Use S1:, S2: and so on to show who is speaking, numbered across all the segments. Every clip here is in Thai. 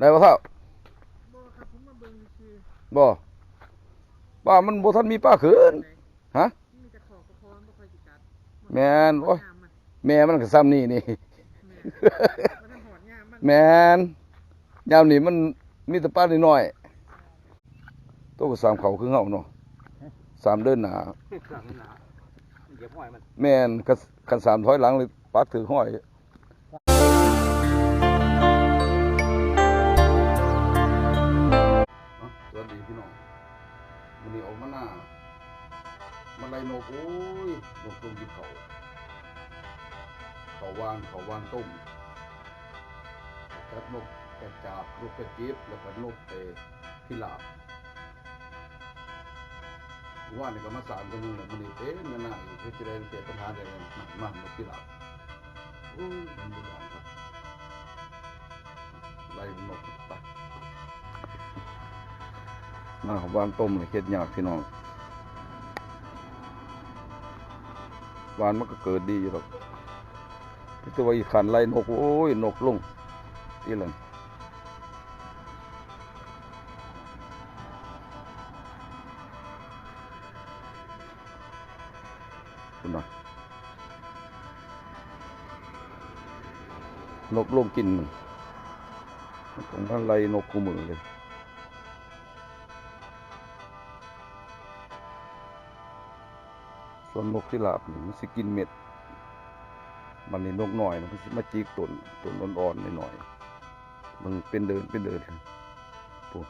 S1: ได้บ่เท่า
S2: บ่ครับผมมาเบิ่งซื่อ
S1: บ่ป้ามันบ่ทันมีป้าขืนฮะ
S2: มีแต่ขอกระพรบ่ค่อยสิกัด
S1: แม่นโอ้ย
S2: ยามมัน
S1: แม่มันก็ซ้ำนี่นี่
S2: แม่บ่ทันหอดยามมัน
S1: แม่นยามนี้มันมีแต่ป้าน้อยๆตัวก็สามเขาคือเฮาเนาะสามเดินหน้า
S3: เหยียบห้อยมัน
S1: แม่นคันสามถอยหลังเลยปักถือห้อยสวัสดีพี่น้องวันนี้ออกมาหน้ามาไล่นกโอ้ยนกต้มกินเขาวานต้มกัดนกกระจาบนกกระจิบแล้วก็นกพิราบว่านี่ก็มาสามกันนึงแหละมันนี่เต้นกันหน้าอีกเพื่อจะได้แก้ปัญหาได้เลยมากนกพิราบโอ้ยมันบุญหลานครับไล่นกไปหน้าของวานต้มเลยเฮ็ดยากพี่น้องวานมันก็เกิดดีอยู่หรอกแต่ว่าอีกขันไล่นกโอ้ยนกลงนี่แหละคุณน่ะนกลงกินมันของท่านไล่นกคู่มือเลยส่วนนกที่หลาบนี่มันสิกินเม็ดมันนี่นกหน่อยนะมันสิมาจีกต้นอ่อนๆหน่อยๆมันเป็นเดินปุ๊บ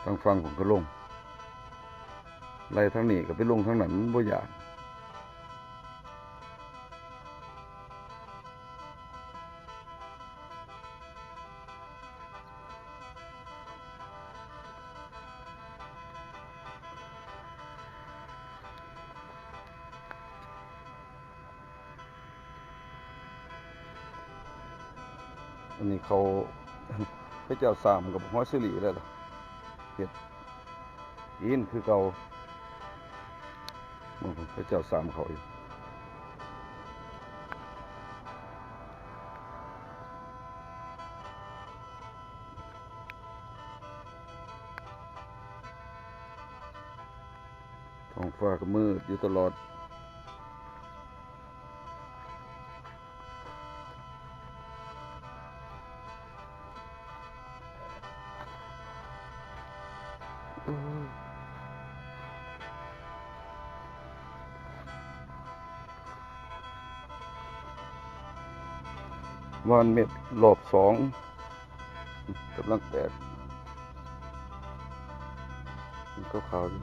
S1: ทางฟังผมก็ลงไล่ทางนี้ก็ไปลงทางนั้นมันบ่อยากอันนี้เขาพระเจ้าสามกับห้อยสิริแล้วล่ะเฮ็ดอินคือเก่าพระเจ้าสามเขาอยู่ท้องฟ้าก็มืดอยู่ตลอดวานเม็ดรอบสองกำลังแตกมันก็ขาวอยู่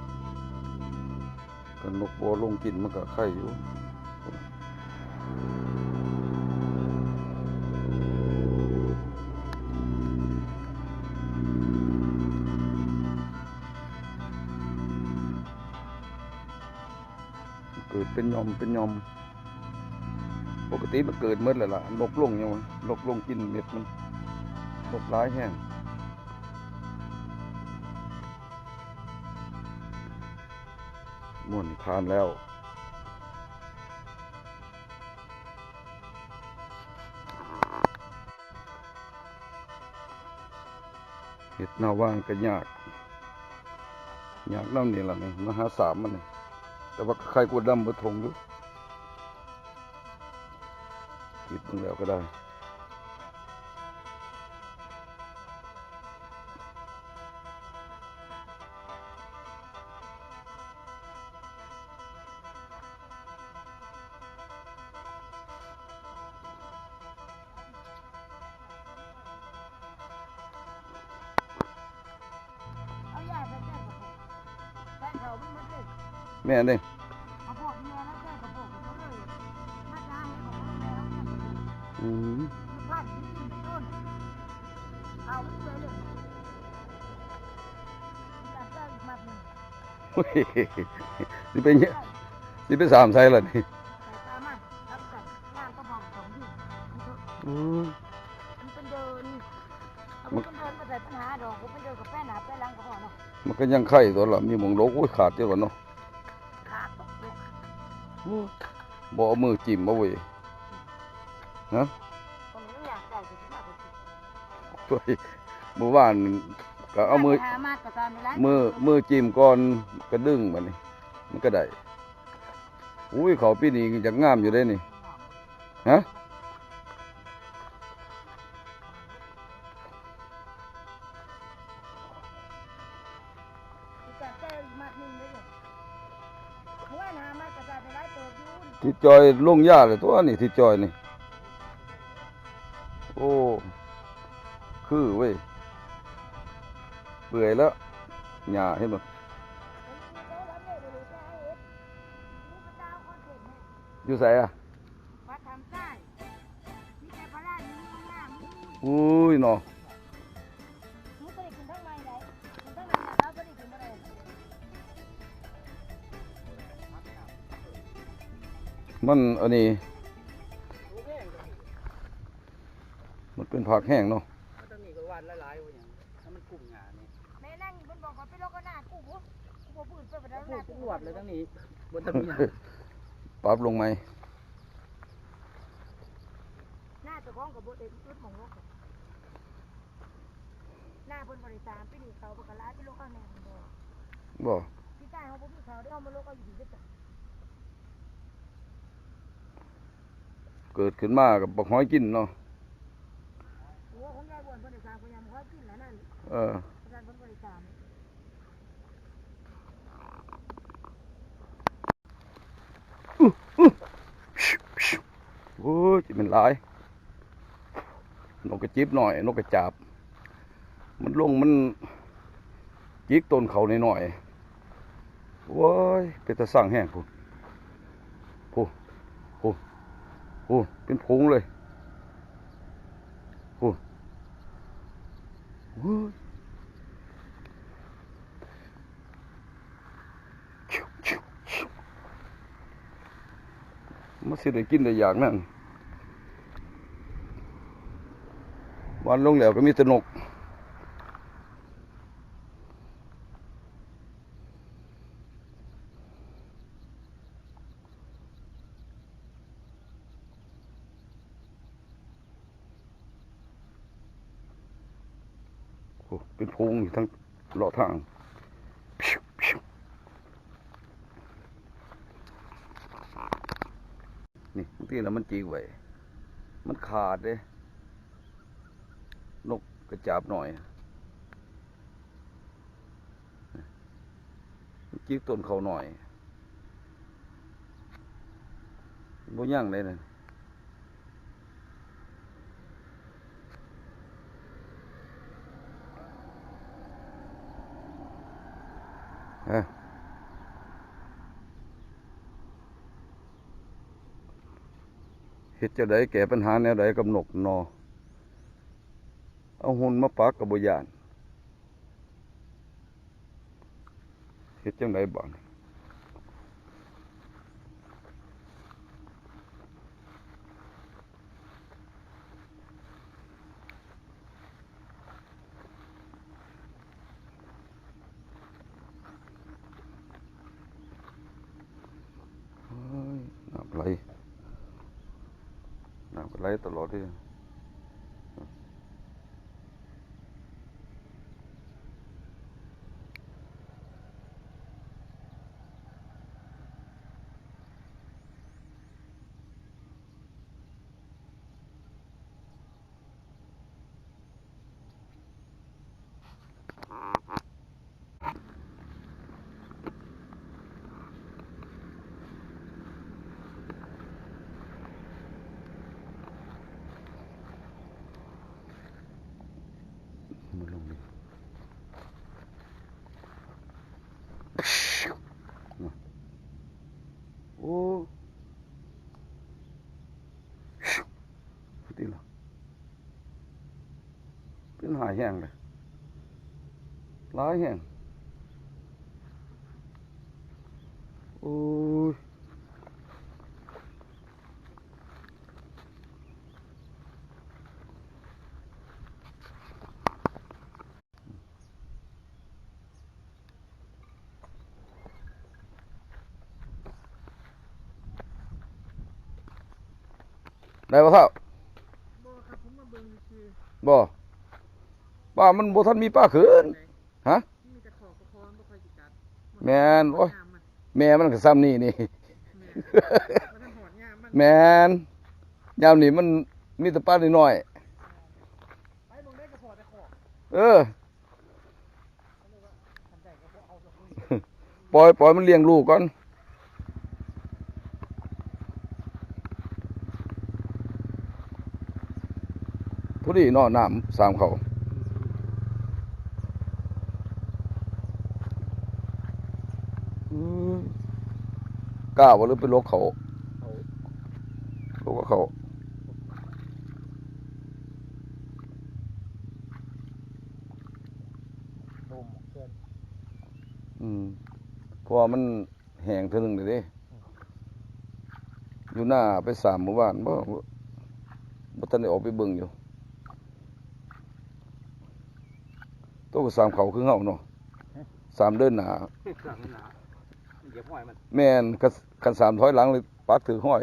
S1: กันนกบัวลงกินมันก็ไข่อยู่เกิดเป็นยอมปกติมันเกิดเมื่อไรล่ะนกลงยังนกลงกินเม็ดมันนกร้ายแห้งม่วนทานแล้วเห็ดหน้าว่างก็ยากน้ำนี่ล่ะนี่มาหาสามมันนี่แต่ว่าใครกวดดำบะทงอยู่กินมึงแล้วก็ได้
S2: เอายาไปแก้กระโปงแก้เขามันหมดเลย
S1: แม่นี่
S2: เอาพวกเมียแล้วแก้กระโปงเขาเลยมาจ้างให้ของมันแล้วแก้กระโปง
S1: อืม
S2: มันพลาดจริงๆต้นเอามันเลยเลยจับได้อีกมัดหนึ่ง
S1: เฮ้ยสิไปเนี่ยสิไปสามไซล่ะนี่
S2: ใส่ตามันรับกันงานก็มองสองที่มันเป็นเดินเอามันเป็นเดินมาใส่ปัญหาดอกมันเป็นเดินกับแป้หนาแป้หลังก็พอเนาะ
S1: มันก็ยังไข่ตัวละมีหมองโลกโอ้ยขาดเจ้ากันเนาะ
S2: ขาดตกลูก
S1: บ่เอามือจิ้มเอาไว้นะ
S2: คนไม่อยากได้จะมากกว่าสิ
S1: ช่วย เมื่อวานก็เอามือ
S2: หามาก็ตามเวลา
S1: มือจิ้มก่อนกระดึงบัดนี้มันก็ได้อุ้ยเขาปีนี้จะงามอยู่ได้นี่ฮะ
S2: จะเจออีกมากนึงเลยเพราะว่าหามาก็ตามเวลาตัวยูน
S1: ที่จอยลงหญ้าเลยตัวนี่ที่จอยนี่โอ้คือเว้ยเปื่อยแล้วหญ้าเห็นบ่อยู่ไสอ่ะ
S2: วัดทำใต้มีแต่พระราชมีหน้ามี
S1: อุ้ยเนาะ
S2: หนูก็ได้กินทั้งไม้ไหนกินทั้งไม้แล้วก็ได้กินอะไร
S1: มันอันนี้
S3: ลูกแห้งก็มี
S1: มันเป็นผักแห้งเนาะ
S3: มันต้องมีก็วันละหลายวันอย่างถ้ามันกลุ่มงานนี่
S2: แม่นั่งบนบอกว่าไปโลกหน้ากูบ่ปืนไปแล้ว
S3: พู
S2: หน้า
S3: ด
S2: กู
S3: ตำรวจเลยทั้งนี้บนทะเบียน
S1: ปรับลงไหม
S2: หน้าเจ้าของกับบ่ได้อึดหม่องโลกหน้าเพิ่นบริการไปนี่เขาบ่กะลาที่โลกเอาแน่บ่
S1: บ่
S2: พี่ใต้เฮาบ่มีเขาได้เอามาโลกเอาอยู่ที่จ้ะ
S1: เกิดขึ้นมากับบักหอยกินเนาะ
S2: โอ้ของยายบ่นเพิ่นได้สร้างพยายามขอกินแล้วนั่น
S1: เออ
S2: อาจารย์เพิ่นบริการ
S1: โอ้ยจิมันหลายนกกระจิบหน่อยนกกระจาบมันลงมันจิกต้นเขาหน่อยๆโว้ยเป็นตะสั่งแห้งพูพูพูพูเป็นพุงเลยพูโอ้ยชิวชิวชิวมันสิได้กินได้อย่างนั้นวันลงแล้วก็มีแตนกโอ้เป็นพุงอยู่ทั้งเลาะทางพิวพิวนี่บางทีแล้วมันจีกไว้มันขาดเลยนกกระจาบหน่อยมันจีกต้นเขาหน่อยบ่ย่างเลยนะฮะเฮ็ดจะได้แก้ปัญหาแนวใดกับนกนอเอาหุ่นมาปักกับบ่ย่านเฮ็ดจังไดบ้างน้ำไหลน้ำก็ไหลตลอดเลยมันลงนี่โอ้ตีละเป็นหายแห้งเลยหลายแห้งโอ้ยได้ป่ะครับ
S2: บ่ครับผมมาเบิ่งคือ
S1: บ่ ป้ามันบ่ทันมีป้าขืนฮะ
S3: มีแต่ขอกระพรบ่ค่อยสิกัด
S1: แม่นโอ้ยแม่มันก็ซ้ำนี่นี่
S3: มันหอดยามมัน
S1: แม่นยามนี้มันมีแต่ป้าน้อย
S3: ไปบ่ได้กระพอแต่ขอก
S1: ๆเออ ปล่อยมันเลี้ยงลูกก่อนผู้ดีเนาะน้ำสามเขาอืมกล้าบ่หรือไปลกเขาลกเขา
S3: โดมเกิน
S1: เพราะว่ามันแห้งเท่านึงเลยเด้อยู่หน้าไปสามหมู่บ้านบ่ทันได้ออกไปเบิ่งอยู่โตก็สามเขาคือเฮาเนาะสามเดินหน้า
S3: สั่งหนาเหยียบห้อยมัน
S1: แม่นคันสามถอยหลังเลยปักถือห้อย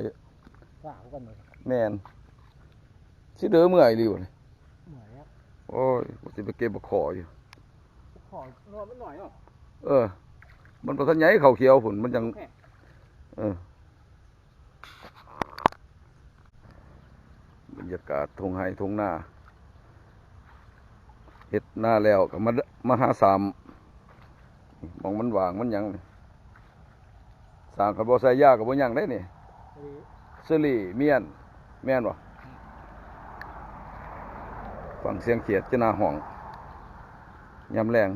S3: ฝ่ากันเลย
S1: แม่นสิเด้อเมื่อยดีบ่นี่
S3: เหนื่อยครับ
S1: โอ้ยว่าสิไปเก็บบักขออยู่
S3: ขอนอนมันหน่อยเนาะ
S1: เออ มันบ่ทันใหญ่เขาเขียวพุ่นมันยังเออบรรยากาศทุ่งไร่ทุ่งนาเฮ็ดนาแล้วก็มาหาสามหมองมันว่างมันหยังนี่สร้างก็บ่ใส่ยาก็บ่หยังได้นี่ซอรี่เมียนแม่นบ่ฟังเสียงเขียดจะหน้าห้องยามแรง